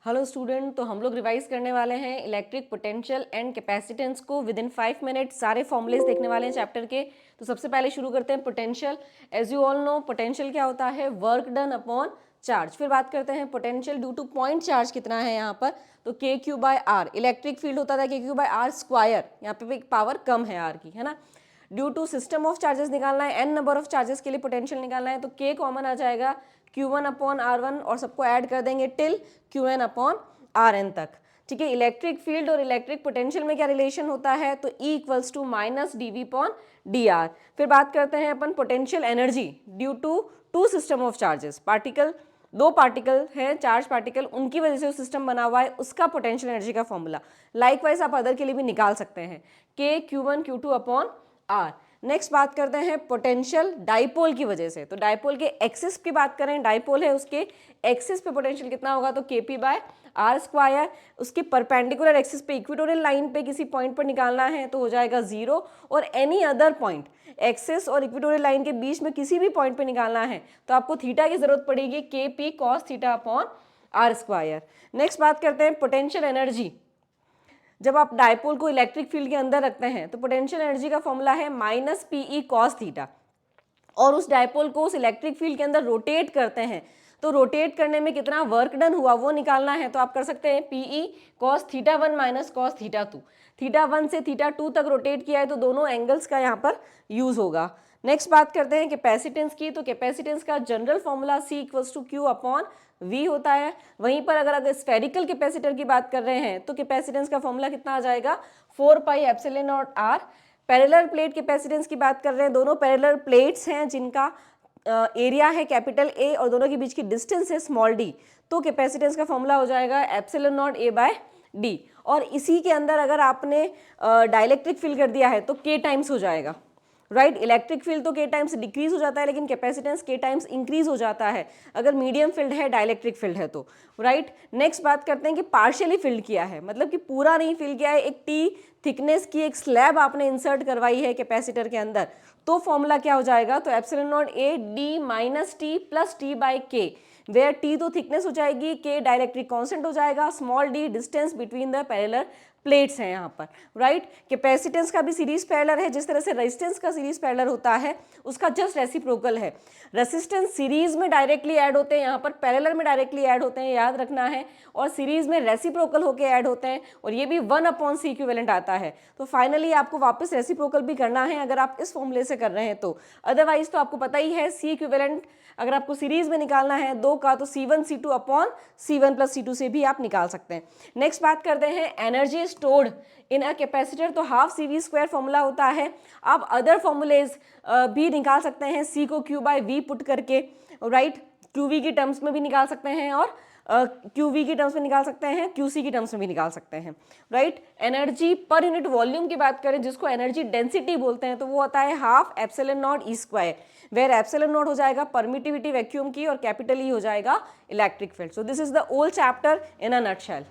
Hello student, तो हम लोग रिवाइज करने वाले हैं इलेक्ट्रिक पोटेंशियल एंड कैपेसिटेंस को विद इन 5 मिनट। सारे फॉर्मुलेस देखने वाले हैं चैप्टर के। तो सबसे पहले शुरू करते हैं potential. As you all know, potential क्या होता है? Work done upon charge. फिर बात करते हैं potential due to point charge कितना है यहाँ पर, तो K Q by R. Electric field होता था के क्यू बाय आर स्क्वायर, यहाँ पे भी पावर कम है आर की, है ना। Due to system of charges निकालना है, एन नंबर ऑफ चार्जेस के लिए पोटेंशियल निकालना है, तो के कॉमन आ जाएगा Q1 अपॉन R1 और सबको ऐड कर देंगे टिल Qn अपॉन Rn तक। ठीक है, इलेक्ट्रिक फील्ड और इलेक्ट्रिक पोटेंशियल में क्या रिलेशन होता है? तो E equals to minus dV upon dr। फिर बात करते हैं अपन potential energy due to two system of charges. Particle, दो पार्टिकल हैं, चार्ज पार्टिकल, उनकी वजह से सिस्टम बना हुआ है, उसका पोटेंशियल एनर्जी का फॉर्मूला। लाइकवाइज आप अदर के लिए भी निकाल सकते हैं, K Q1 Q2 upon R। Next बात करते हैं पोटेंशियल डाइपोल की वजह से। तो डाइपोल के एक्सिस की बात करें, डाइपोल है उसके एक्सिस पे पोटेंशियल कितना होगा? तो Kp बाय आर स्क्वायर। उसके परपेंडिकुलर एक्सिस पे इक्वेटोरियल लाइन पे किसी पॉइंट पर निकालना है तो हो जाएगा 0, और एनी अदर पॉइंट एक्सिस और इक्वेटोरियल लाइन के बीच में किसी भी पॉइंट पे निकालना है तो आपको थीटा की जरूरत पड़ेगी Kp cos theta upon R square. Next बात करते हैं पोटेंशियल एनर्जी। जब आप डायपोल को इलेक्ट्रिक फील्ड के अंदर रखते हैं तो पोटेंशियल एनर्जी का फॉर्मूला है माइनस पीई कॉस थीटा, और उस डायपोल को उस इलेक्ट्रिक फील्ड के अंदर रोटेट करते हैं तो रोटेट करने में कितना वर्क डन हुआ वो निकालना है। तो आप कर सकते हैं PE cos theta 1 minus cos theta 2। Theta 1 से थीटा 2 तक रोटेट किया है तो दोनों एंगल्स का यहाँ पर यूज होगा। नेक्स्ट बात करते हैं कैपेसिटेंस की। तो कैपेसिटेंस का general formula C equals to Q upon V होता है। वहीं पर अगर स्फेरिकल कैपेसिटर की बात कर रहे हैं तो कैपेसिटेंस का फॉर्मूला कितना आ जाएगा? 4 pi epsilon not R। Parallel plate capacitance की बात कर रहे हैं, दोनों पैरेलल प्लेट्स हैं जिनका एरिया है कैपिटल A और दोनों के बीच की डिस्टेंस है स्मॉल d, तो कैपेसिटेंस का फॉर्मूला हो जाएगा epsilon naught A by d। और इसी के अंदर अगर आपने डाइलेक्ट्रिक फील्ड कर दिया है तो K टाइम्स हो जाएगा, राइट। इलेक्ट्रिक फील्ड तो K टाइम्स डिक्रीज हो जाता है, लेकिन कैपेसिटेंस K टाइम्स इंक्रीज हो जाता है अगर मीडियम फील्ड है, डाइलेक्ट्रिक फील्ड है तो, राइट। नेक्स्ट बात करते हैं कि पार्शियली फिल्ड किया है, मतलब कि पूरा नहीं फिल किया है, एक T थिकनेस की एक स्लैब आपने इंसर्ट करवाई है कैपेसिटर के अंदर, तो फॉर्मूला क्या हो जाएगा? तो epsilon naught A D minus T plus T by K, where T तो थिकनेस हो जाएगी, K डाइलेक्ट्रिक कांस्टेंट हो जाएगा, small d distance between the parallel plates हैं यहाँ पर, राइट। कैपेसिटेंस का भी सीरीज पैरेलल है, जिस तरह से रेजिस्टेंस का सीरीज पैरेलल होता है उसका जस्ट रेसिप्रोकल है। रेसिस्टेंस सीरीज में डायरेक्टली ऐड होते हैं, यहाँ पर पैरेलल में डायरेक्टली ऐड होते हैं, याद रखना है, और सीरीज में रेसिप्रोकल होकर ऐड होते हैं, और ये भी 1 अपॉन C इक्विवेलेंट आता है। तो फाइनली आपको वापस रेसिप्रोकल भी करना है अगर आप इस फॉर्मूले से कर रहे हैं तो, अदरवाइज तो आपको पता ही है C इक्विवेलेंट अगर आपको सीरीज में निकालना है 2 का तो C1 C2 upon C1 plus C2 से भी आप निकाल सकते हैं। नेक्स्ट बात करते हैं energy stored in a capacitor, तो हाफ CV स्क्वायर फॉर्मूला होता है। आप अदर फॉर्मूलेज भी निकाल सकते हैं, C को Q बाय V पुट करके, राइट। QV की टर्म्स में भी निकाल सकते हैं और QV की टर्म्स में निकाल सकते हैं, QC की टर्म्स में भी निकाल सकते हैं, right. Energy per unit volume की बात करें जिसको एनर्जी डेंसिटी बोलते हैं तो वो होता है half epsilon naught E square, where epsilon naught हो जाएगा परमिटिविटी वैक्यूम की और कैपिटल E हो जाएगा electric field. So this is the whole chapter in a nutshell.